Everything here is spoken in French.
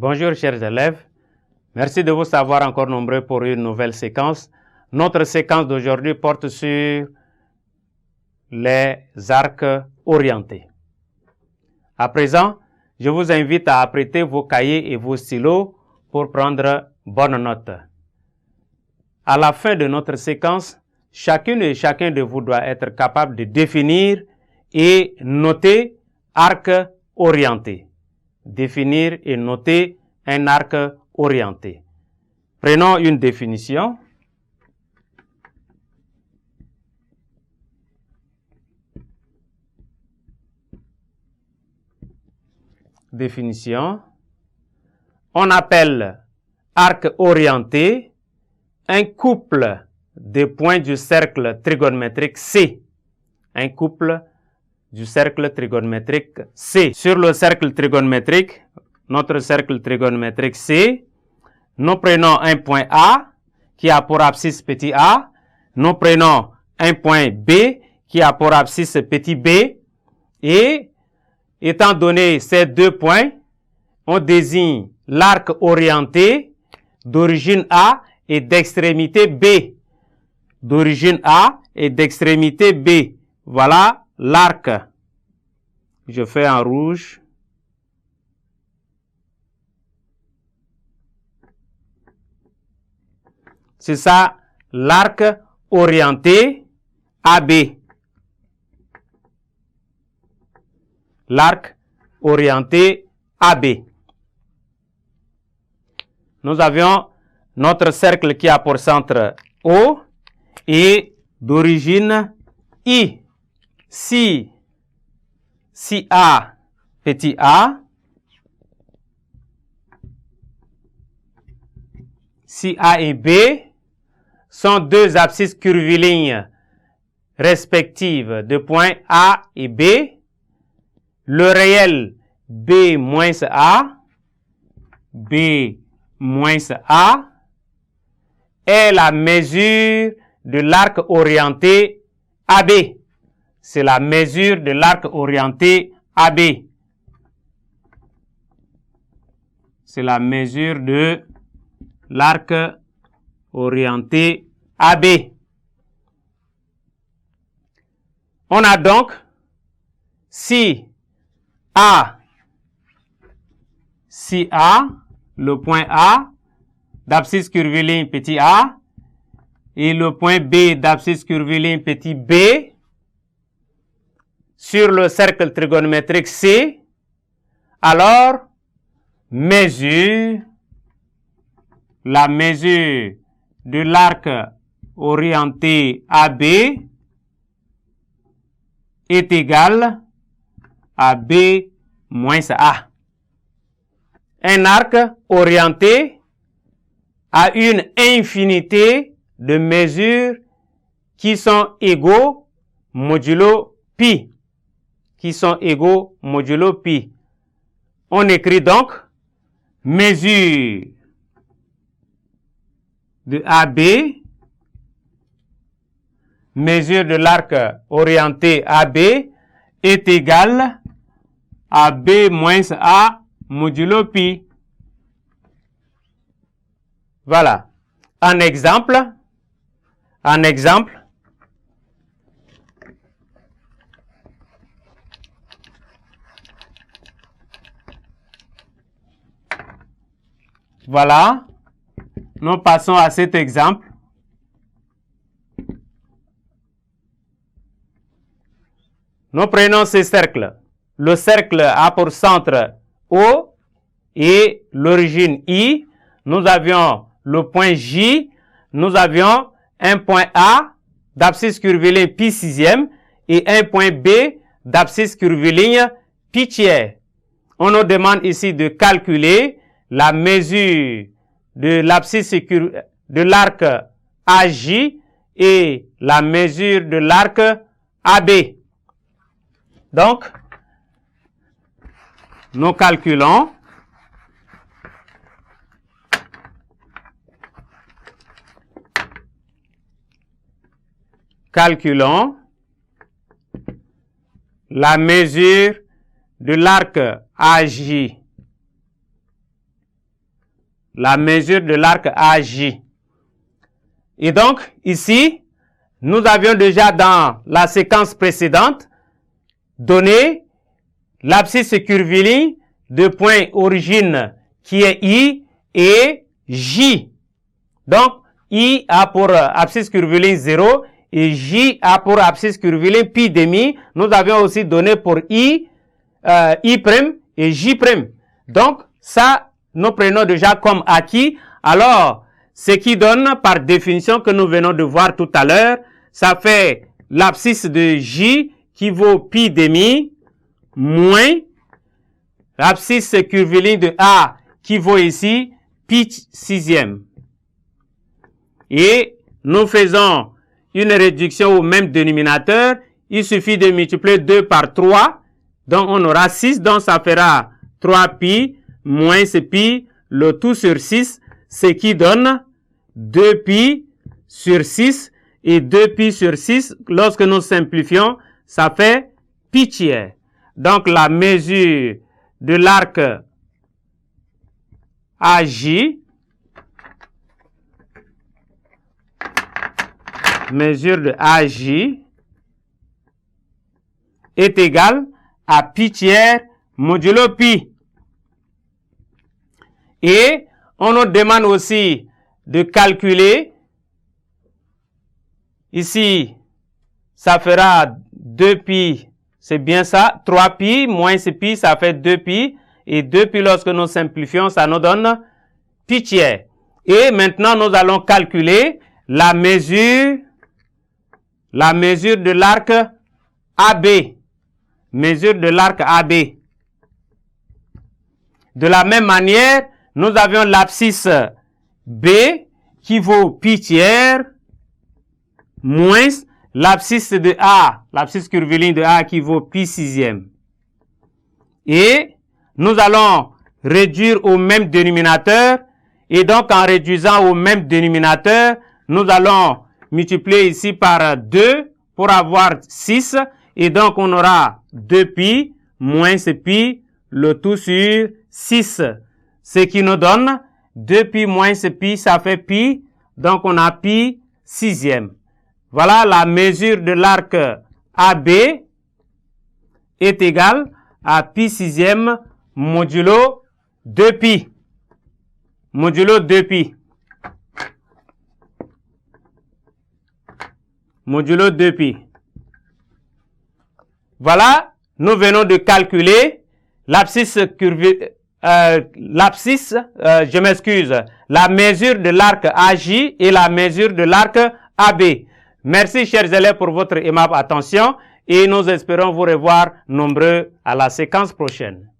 Bonjour chers élèves, merci de vous savoir encore nombreux pour une nouvelle séquence. Notre séquence d'aujourd'hui porte sur les arcs orientés. À présent, je vous invite à apprêter vos cahiers et vos stylos pour prendre bonne note. À la fin de notre séquence, chacune et chacun de vous doit être capable de définir et noter arc orienté. Définir et noter un arc orienté. Prenons une définition. Définition. On appelle arc orienté un couple de points du cercle trigonométrique C. Un couple du cercle trigonométrique C. Sur le cercle trigonométrique, notre cercle trigonométrique C, nous prenons un point A qui a pour abscisse petit a, nous prenons un point B qui a pour abscisse petit b, et étant donné ces deux points, on désigne l'arc orienté d'origine A et d'extrémité B. D'origine A et d'extrémité B. Voilà l'arc. Je fais en rouge. C'est ça, l'arc orienté AB. L'arc orienté AB. Nous avions notre cercle qui a pour centre O et d'origine I. Si A, petit a, si A et B sont deux abscisses curvilignes respectives de points A et B, le réel B moins A est la mesure de l'arc orienté AB. C'est la mesure de l'arc orienté AB. C'est la mesure de l'arc orienté AB. On a donc si A, le point A d'abscisse curviligne petit a, et le point B d'abscisse curviligne petit b, sur le cercle trigonométrique C, alors la mesure de l'arc orienté AB est égale à B moins A. Un arc orienté a une infinité de mesures qui sont égaux modulo pi. On écrit donc mesure de AB, mesure de l'arc orienté AB est égale à B moins A modulo pi. Voilà. Un exemple. Voilà. Nous passons à cet exemple. Nous prenons ce cercle. Le cercle a pour centre O et l'origine I. Nous avions le point J. Nous avions un point A d'abscisse curviligne pi sixième et un point B d'abscisse curviligne pi tiers. On nous demande ici de calculer la mesure de l'abscisse de l'arc AJ et la mesure de l'arc AB. Donc, nous calculons la mesure de l'arc AJ la mesure de l'arc AJ. Et donc, ici, nous avions déjà dans la séquence précédente donné l'abscisse curviligne de point origine qui est I et J. Donc, I a pour abscisse curviligne 0 et J a pour abscisse curviligne pi demi. Nous avions aussi donné pour I prime et J prime. Donc, ça, nous prenons déjà comme acquis. Alors, ce qui donne par définition que nous venons de voir tout à l'heure, ça fait l'abscisse de J qui vaut pi demi moins l'abscisse curviligne de A qui vaut ici pi sixième. Et nous faisons une réduction au même dénominateur. Il suffit de multiplier 2 par 3. Donc, on aura 6. Donc, ça fera 3pi moins ce pi, le tout sur 6, ce qui donne 2pi sur 6. Et 2pi sur 6, lorsque nous simplifions, ça fait pi tiers. Donc, la mesure de l'arc AJ, mesure de AJ est égale à pi tiers modulo pi. Et on nous demande aussi de calculer. Ici, ça fera 2pi, c'est bien ça. 3pi moins ce pi, ça fait 2pi. Et 2pi, lorsque nous simplifions, ça nous donne pi tiers. Et maintenant, nous allons calculer la mesure de l'arc AB. Mesure de l'arc AB. De la même manière, nous avions l'abscisse B qui vaut pi tiers moins l'abscisse de A, l'abscisse curviligne de A qui vaut pi sixième. Et nous allons réduire au même dénominateur. Et donc, en réduisant au même dénominateur, nous allons multiplier ici par 2 pour avoir 6. Et donc, on aura 2pi moins ce pi, le tout sur 6. Ce qui nous donne 2pi moins ce pi, ça fait pi. Donc, on a pi sixième. Voilà la mesure de l'arc AB est égale à pi sixième modulo 2pi. Modulo 2pi. Modulo 2pi. Voilà, nous venons de calculer l'abscisse la mesure de l'arc AJ et la mesure de l'arc AB. Merci, chers élèves, pour votre aimable attention et nous espérons vous revoir nombreux à la séquence prochaine.